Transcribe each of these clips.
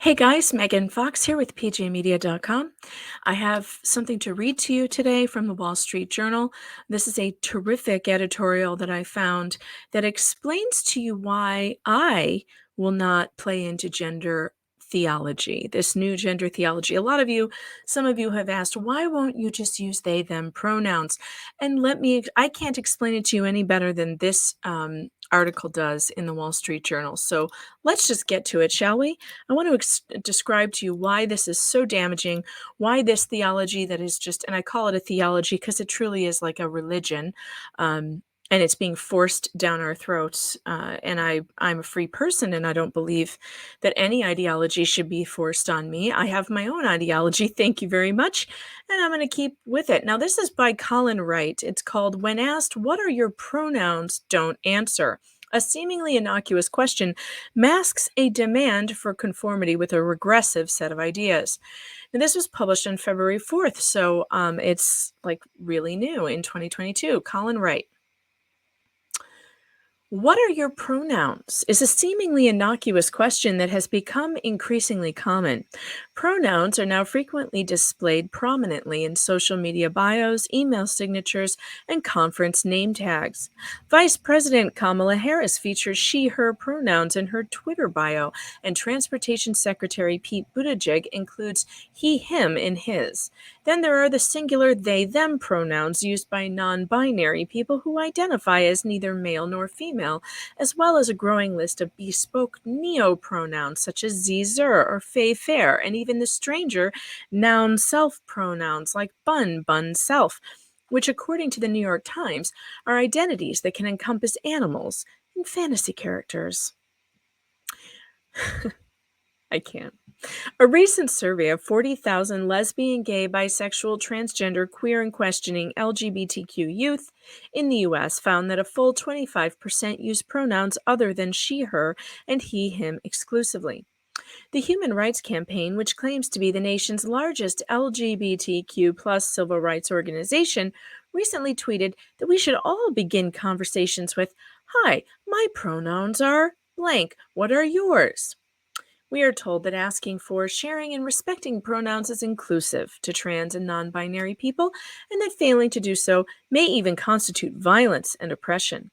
Hey guys, Megan Fox here with pjmedia.com. I have something to read to you today from the Wall Street Journal. This is a terrific editorial that I found that explains to you why I will not play into gender theology, this new gender theology. Some of you have asked, why won't you just use they, them pronouns? And I can't explain it to you any better than this article does in the Wall Street Journal. So let's just get to it, shall we? I want to describe to you why this is so damaging, why this theology that is just, and I call it a theology because it truly is like a religion, and it's being forced down our throats. I'm a free person, and I don't believe that any ideology should be forced on me. I have my own ideology, thank you very much, and I'm going to keep with it. Now, this is by Collin Wright. It's called When Asked, What Are Your Pronouns? Don't Answer. A seemingly innocuous question masks a demand for conformity with a regressive set of ideas. Now, this was published on February 4th, so it's like really new in 2022. Collin Wright. What are your pronouns? Is a seemingly innocuous question that has become increasingly common. Pronouns are now frequently displayed prominently in social media bios, email signatures, and conference name tags. Vice President Kamala Harris features she, her pronouns in her Twitter bio, and Transportation Secretary Pete Buttigieg includes he, him in his. Then there are the singular they, them pronouns used by non-binary people who identify as neither male nor female, as well as a growing list of bespoke neo-pronouns such as ze/zer or fey/fair, and even the stranger noun self pronouns like bun, bun self, which according to the New York Times are identities that can encompass animals and fantasy characters. I can't. A recent survey of 40,000 lesbian, gay, bisexual, transgender, queer, and questioning LGBTQ youth in the U.S. found that a full 25% use pronouns other than she, her, and he, him exclusively. The Human Rights Campaign, which claims to be the nation's largest LGBTQ plus civil rights organization, recently tweeted that we should all begin conversations with, "Hi, my pronouns are blank. What are yours?" We are told that asking for, sharing, and respecting pronouns is inclusive to trans and non-binary people, and that failing to do so may even constitute violence and oppression.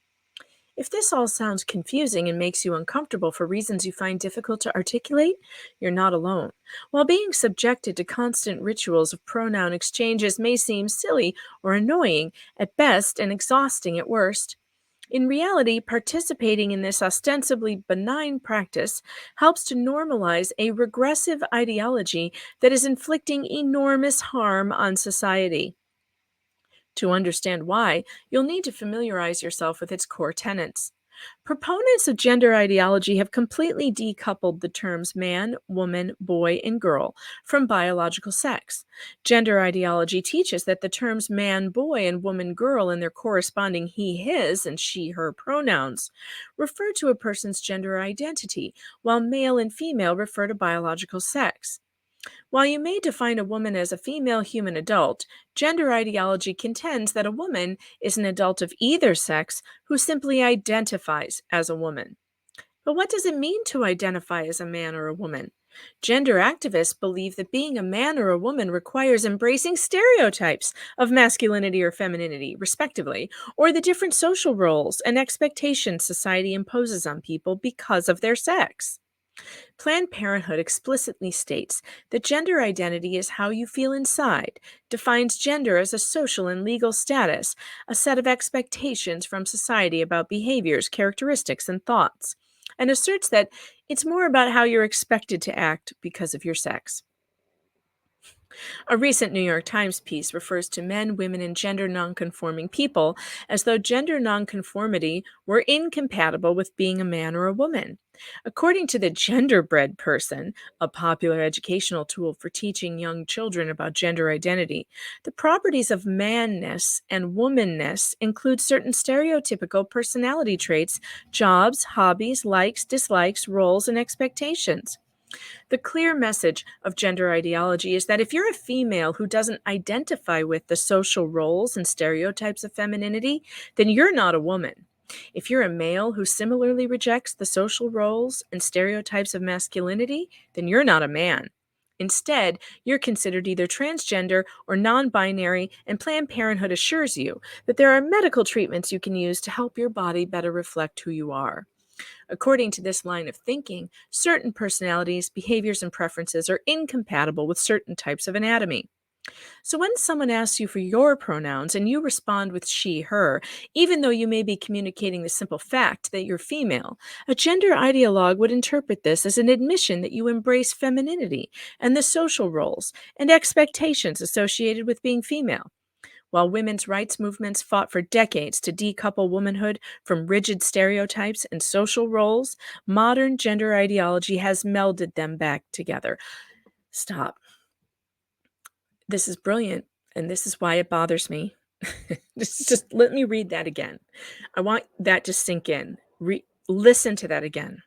If this all sounds confusing and makes you uncomfortable for reasons you find difficult to articulate, you're not alone. While being subjected to constant rituals of pronoun exchanges may seem silly or annoying at best and exhausting at worst, in reality, participating in this ostensibly benign practice helps to normalize a regressive ideology that is inflicting enormous harm on society. To understand why, you'll need to familiarize yourself with its core tenets. Proponents of gender ideology have completely decoupled the terms man, woman, boy, and girl from biological sex. Gender ideology teaches that the terms man, boy, and woman, girl, and their corresponding he, his, and she, her pronouns refer to a person's gender identity, while male and female refer to biological sex. While you may define a woman as a female human adult, gender ideology contends that a woman is an adult of either sex who simply identifies as a woman. But what does it mean to identify as a man or a woman? Gender activists believe that being a man or a woman requires embracing stereotypes of masculinity or femininity, respectively, or the different social roles and expectations society imposes on people because of their sex. Planned Parenthood explicitly states that gender identity is how you feel inside, defines gender as a social and legal status, a set of expectations from society about behaviors, characteristics, and thoughts, and asserts that it's more about how you're expected to act because of your sex. A recent New York Times piece refers to men, women, and gender nonconforming people as though gender nonconformity were incompatible with being a man or a woman. According to the Genderbread Person, a popular educational tool for teaching young children about gender identity, the properties of manness and womanness include certain stereotypical personality traits, jobs, hobbies, likes, dislikes, roles, and expectations. The clear message of gender ideology is that if you're a female who doesn't identify with the social roles and stereotypes of femininity, then you're not a woman. If you're a male who similarly rejects the social roles and stereotypes of masculinity, then you're not a man. Instead, you're considered either transgender or non binary, and Planned Parenthood assures you that there are medical treatments you can use to help your body better reflect who you are. According to this line of thinking, certain personalities, behaviors, and preferences are incompatible with certain types of anatomy. So when someone asks you for your pronouns and you respond with she, her, even though you may be communicating the simple fact that you're female, a gender ideologue would interpret this as an admission that you embrace femininity and the social roles and expectations associated with being female. While women's rights movements fought for decades to decouple womanhood from rigid stereotypes and social roles, modern gender ideology has melded them back together. Stop. This is brilliant, and this is why it bothers me. Just let me read that again. I want that to sink in. Listen to that again.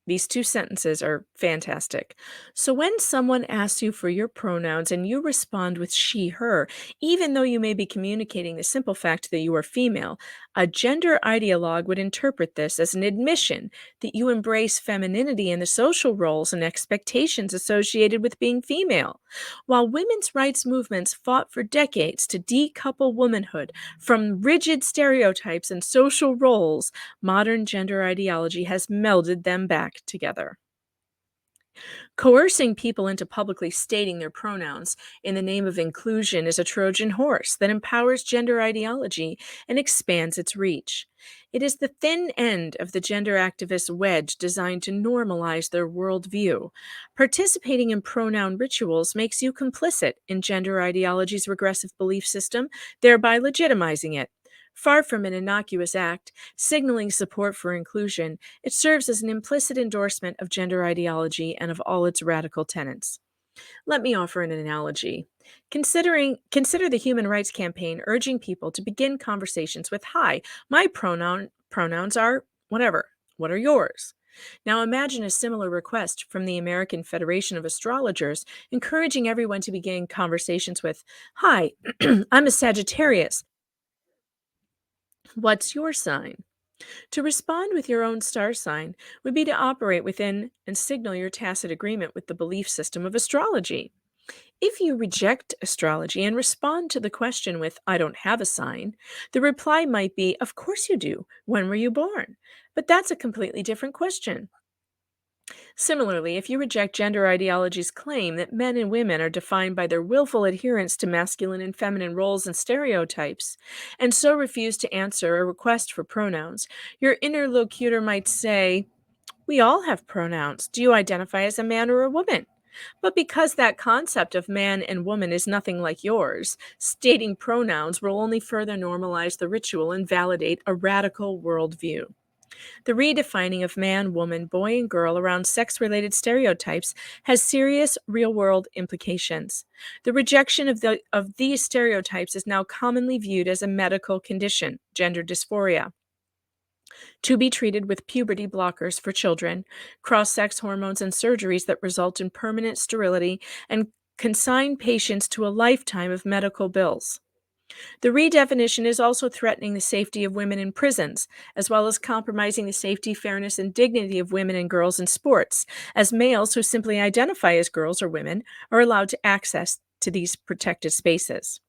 These two sentences are fantastic. So when someone asks you for your pronouns and you respond with she, her, even though you may be communicating the simple fact that you are female, a gender ideologue would interpret this as an admission that you embrace femininity and the social roles and expectations associated with being female. While women's rights movements fought for decades to decouple womanhood from rigid stereotypes and social roles, modern gender ideology has melded them back together. Coercing people into publicly stating their pronouns in the name of inclusion is a Trojan horse that empowers gender ideology and expands its reach. It is the thin end of the gender activist wedge designed to normalize their worldview. Participating in pronoun rituals makes you complicit in gender ideology's regressive belief system, thereby legitimizing it. Far from an innocuous act, signaling support for inclusion, it serves as an implicit endorsement of gender ideology and of all its radical tenets. Let me offer an analogy. Consider the Human Rights Campaign urging people to begin conversations with "Hi, my pronouns are whatever. What are yours?" Now imagine a similar request from the American Federation of Astrologers encouraging everyone to begin conversations with "Hi, I'm a Sagittarius. What's your sign?" To respond with your own star sign would be to operate within and signal your tacit agreement with the belief system of astrology. If you reject astrology and respond to the question with "I don't have a sign," the reply might be, "Of course you do. When were you born?" But that's a completely different question. Similarly, if you reject gender ideology's claim that men and women are defined by their willful adherence to masculine and feminine roles and stereotypes, and so refuse to answer a request for pronouns, your interlocutor might say, "We all have pronouns. Do you identify as a man or a woman?" But because that concept of man and woman is nothing like yours, stating pronouns will only further normalize the ritual and validate a radical worldview. The redefining of man, woman, boy, and girl around sex related stereotypes has serious real world implications. The rejection of these stereotypes is now commonly viewed as a medical condition, gender dysphoria, to be treated with puberty blockers for children, cross sex hormones, and surgeries that result in permanent sterility and consign patients to a lifetime of medical bills. The redefinition is also threatening the safety of women in prisons, as well as compromising the safety, fairness, and dignity of women and girls in sports, as males who simply identify as girls or women are allowed to access to these protected spaces.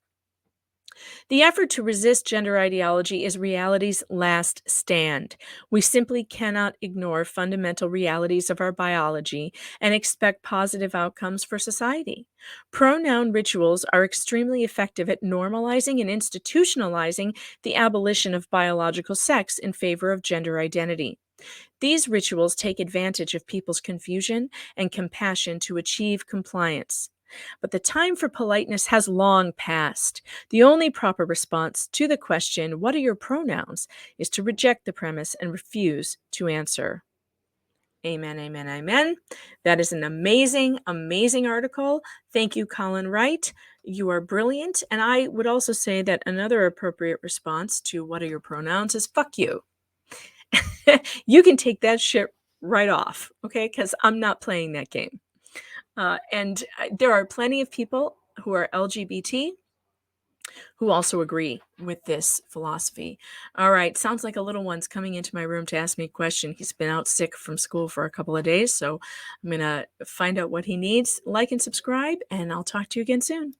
The effort to resist gender ideology is reality's last stand. We simply cannot ignore fundamental realities of our biology and expect positive outcomes for society. Pronoun rituals are extremely effective at normalizing and institutionalizing the abolition of biological sex in favor of gender identity. These rituals take advantage of people's confusion and compassion to achieve compliance. But the time for politeness has long passed. The only proper response to the question, "What are your pronouns?" is to reject the premise and refuse to answer. Amen, amen, amen. That is an amazing, amazing article. Thank you, Collin Wright. You are brilliant. And I would also say that another appropriate response to "What are your pronouns?" is "Fuck you." You can take that shit right off, okay? Because I'm not playing that game. And there are plenty of people who are LGBT who also agree with this philosophy. All right, sounds like a little one's coming into my room to ask me a question. He's been out sick from school for a couple of days, so I'm going to find out what he needs. Like and subscribe, and I'll talk to you again soon.